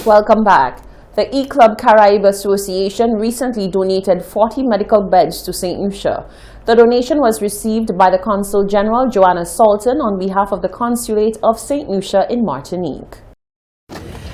Welcome back. The E-Club Caraïbe Association recently donated 40 medical beds to St. Lucia. The donation was received by the Consul General Joanna Salton on behalf of the Consulate of St. Lucia in Martinique.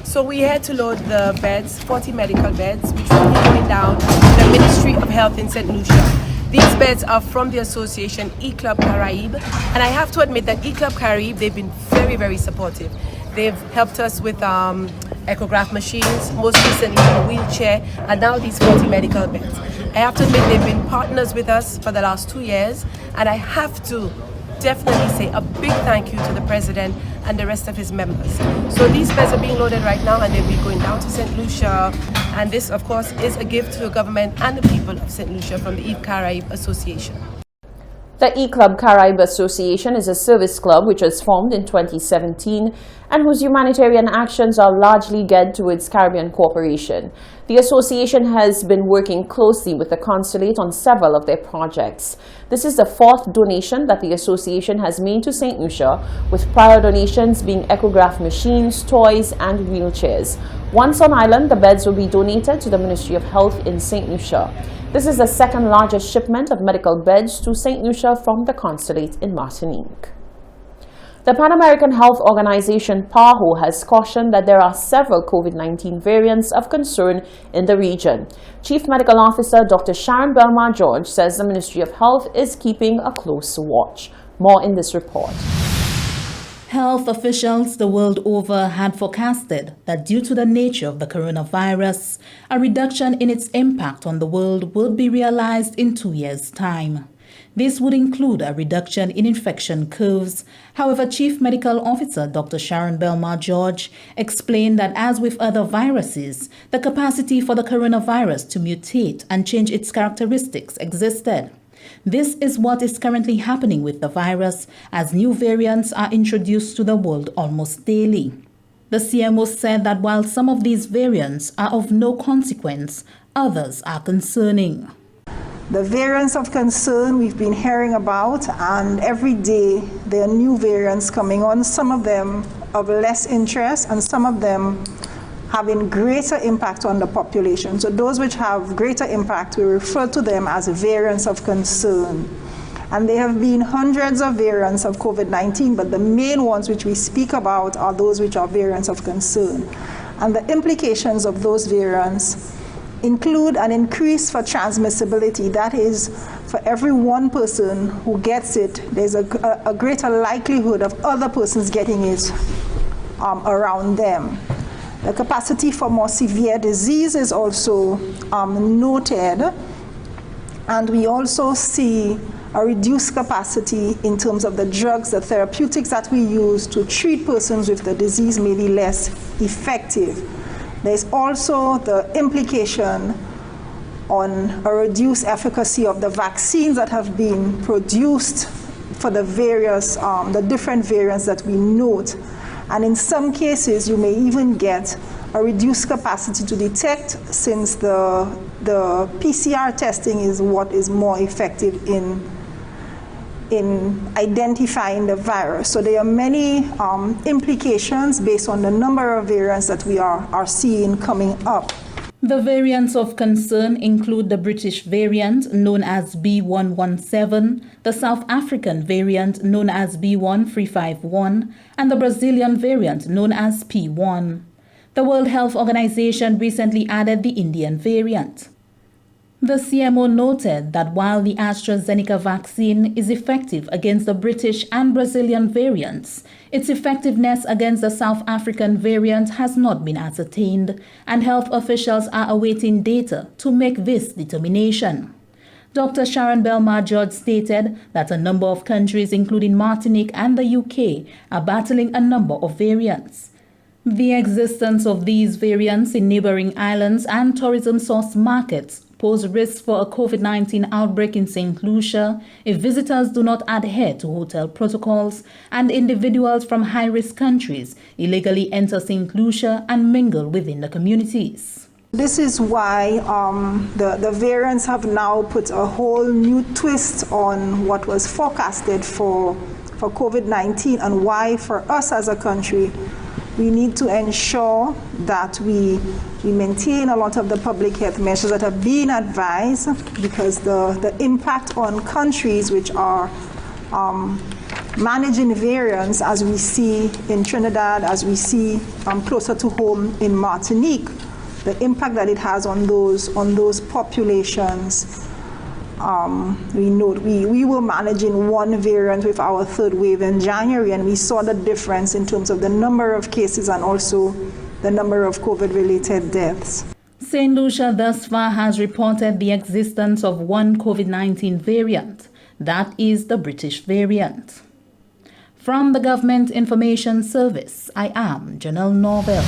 So we had to load the beds, 40 medical beds, which will be going down to the Ministry of Health in St. Lucia. These beds are from the association E-Club Caraïbe, and I have to admit that E-Club Caraïbe, they've been very, very supportive. They've helped us with echograph machines, most recently a wheelchair, and now these 40 medical beds. I have to admit they've been partners with us for the last 2 years, and I have to definitely say a big thank you to the President and the rest of his members. So these beds are being loaded right now, and they'll be going down to St. Lucia, and this of course is a gift to the government and the people of St. Lucia from the E-Caraïbe Association. The E-Club Caraïbe Association is a service club which was formed in 2017 and whose humanitarian actions are largely geared towards Caribbean cooperation. The association has been working closely with the Consulate on several of their projects. This is the 4th donation that the association has made to St. Lucia, with prior donations being echograph machines, toys and wheelchairs. Once on island, the beds will be donated to the Ministry of Health in St. Lucia. This is the 2nd largest shipment of medical beds to St. Lucia from the Consulate in Martinique. The Pan American Health Organization, PAHO, has cautioned that there are several COVID-19 variants of concern in the region. Chief Medical Officer Dr. Sharon Belmar-George says the Ministry of Health is keeping a close watch. More in this report. Health officials the world over had forecasted that due to the nature of the coronavirus, a reduction in its impact on the world would be realized in 2 years' time. This would include a reduction in infection curves. However, Chief Medical Officer Dr. Sharon Belmar-George explained that as with other viruses, the capacity for the coronavirus to mutate and change its characteristics existed. This is what is currently happening with the virus, as new variants are introduced to the world almost daily. The CMO said that while some of these variants are of no consequence, others are concerning. The variants of concern we've been hearing about, and every day there are new variants coming on, some of them of less interest and some of them having greater impact on the population. So those which have greater impact, we refer to them as variants of concern. And there have been hundreds of variants of COVID-19, but the main ones which we speak about are those which are variants of concern. And the implications of those variants include an increase for transmissibility. That is, for every one person who gets it, there's a greater likelihood of other persons getting it around them. The capacity for more severe disease is also noted, and we also see a reduced capacity in terms of the drugs, the therapeutics that we use to treat persons with the disease may be less effective. There's also the implication on a reduced efficacy of the vaccines that have been produced for the various, the different variants that we note. And in some cases, you may even get a reduced capacity to detect, since the PCR testing is what is more effective in identifying the virus. So there are many implications based on the number of variants that we are seeing coming up. The variants of concern include the British variant known as B.1.1.7, the South African variant known as B.1.351, and the Brazilian variant known as P.1. The World Health Organization recently added the Indian variant. The CMO noted that while the AstraZeneca vaccine is effective against the British and Brazilian variants, its effectiveness against the South African variant has not been ascertained, and health officials are awaiting data to make this determination. Dr. Sharon Belmar-George stated that a number of countries, including Martinique and the UK, are battling a number of variants. The existence of these variants in neighboring islands and tourism-sourced markets pose risks for a COVID-19 outbreak in St. Lucia if visitors do not adhere to hotel protocols and individuals from high-risk countries illegally enter St. Lucia and mingle within the communities. This is why the variants have now put a whole new twist on what was forecasted for COVID-19, and why for us as a country We need to ensure that we maintain a lot of the public health measures that have been advised, because the impact on countries which are managing variants, as we see in Trinidad, as we see closer to home in Martinique, the impact that it has on those populations. We were managing one variant with our third wave in January, and we saw the difference in terms of the number of cases and also the number of COVID-related deaths. St. Lucia thus far has reported the existence of one COVID-19 variant. That is the British variant. From the Government Information Service, I am Janelle Norville.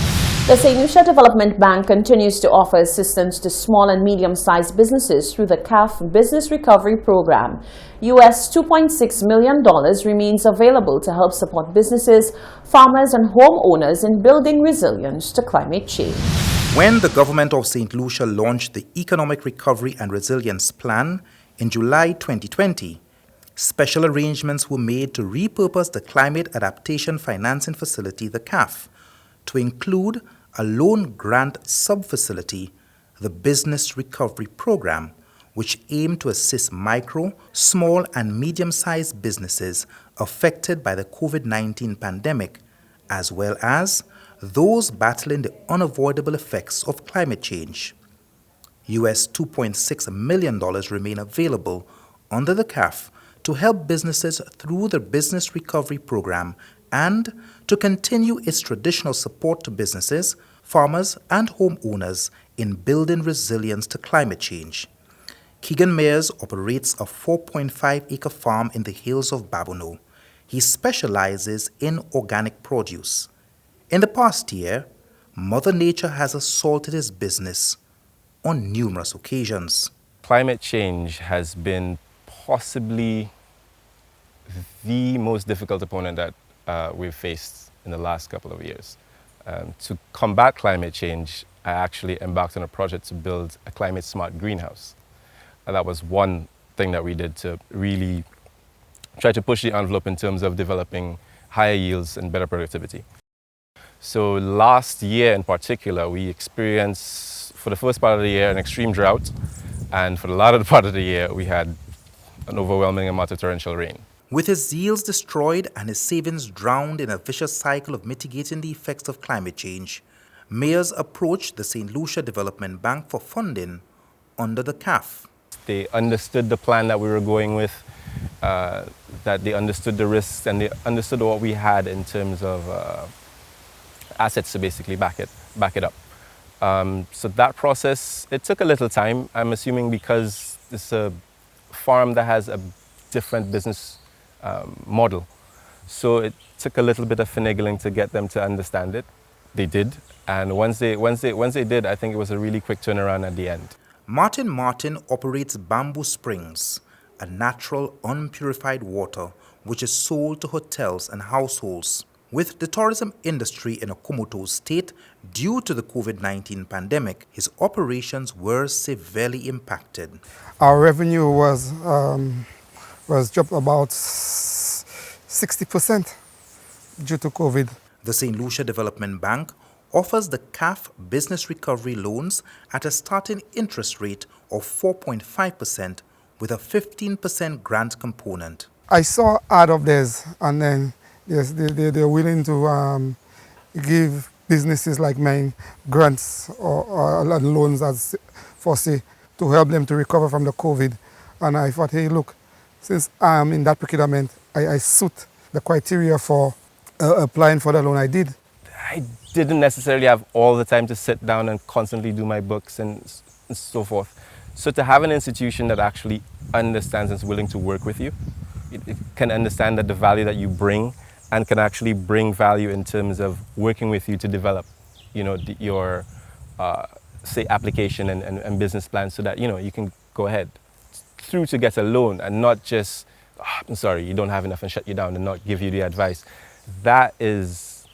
The St. Lucia Development Bank continues to offer assistance to small and medium-sized businesses through the CAF Business Recovery Program. US $2.6 million remains available to help support businesses, farmers and homeowners in building resilience to climate change. When the government of St. Lucia launched the Economic Recovery and Resilience Plan in July 2020, special arrangements were made to repurpose the Climate Adaptation Financing Facility, the CAF, to include a loan grant sub-facility, the Business Recovery Program, which aimed to assist micro, small and medium-sized businesses affected by the COVID-19 pandemic, as well as those battling the unavoidable effects of climate change. US $2.6 million remain available under the CAF to help businesses through the Business Recovery Program and to continue its traditional support to businesses, farmers and homeowners in building resilience to climate change. Keegan Mayers operates a 4.5-acre farm in the hills of Babono. He specializes in organic produce. In the past year, Mother Nature has assaulted his business on numerous occasions. Climate change has been possibly the most difficult opponent that we've faced in the last couple of years. To combat climate change, I actually embarked on a project to build a climate-smart greenhouse. And that was one thing that we did to really try to push the envelope in terms of developing higher yields and better productivity. So last year in particular, we experienced, for the first part of the year, an extreme drought. And for the latter part of the year, we had an overwhelming amount of torrential rain. With his yields destroyed and his savings drowned in a vicious cycle of mitigating the effects of climate change, mayors approached the St. Lucia Development Bank for funding under the CAF. They understood the plan that we were going with, that they understood the risks, and they understood what we had in terms of assets to basically back it up. So that process, it took a little time. I'm assuming because it's a farm that has a different business model. So it took a little bit of finagling to get them to understand it. They did, and once they did, I think it was a really quick turnaround at the end. Martin operates Bamboo Springs, a natural unpurified water which is sold to hotels and households. With the tourism industry in a comatose state due to the COVID-19 pandemic, his operations were severely impacted. Our revenue was dropped about 60% due to COVID. The St. Lucia Development Bank offers the CAF business recovery loans at a starting interest rate of 4.5% with a 15% grant component. I saw ad of theirs, and then yes, they're willing to give businesses like mine grants or loans as for say to help them to recover from the COVID. And I thought, hey, look, since I'm in that predicament, I suit the criteria for applying for the loan. I did. I didn't necessarily have all the time to sit down and constantly do my books and so forth. So to have an institution that actually understands and is willing to work with you, it can understand that the value that you bring and can actually bring value in terms of working with you to develop, your, say, application and business plan so that, you can go ahead through to get a loan and not just, I'm sorry, you don't have enough and shut you down and not give you the advice. It's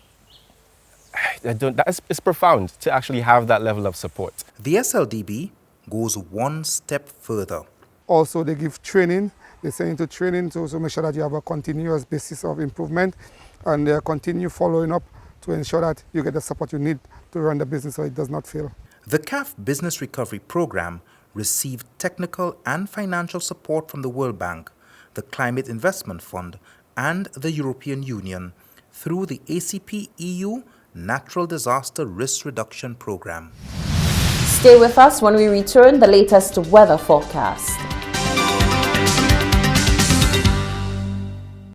profound to actually have that level of support. The SLDB goes one step further. Also, they give training. They send into training to make sure that you have a continuous basis of improvement, and they continue following up to ensure that you get the support you need to run the business so it does not fail. The CAF Business Recovery Program received technical and financial support from the World Bank, the Climate Investment Fund, and the European Union through the ACP EU Natural Disaster Risk Reduction Program. Stay with us when we return the latest weather forecast.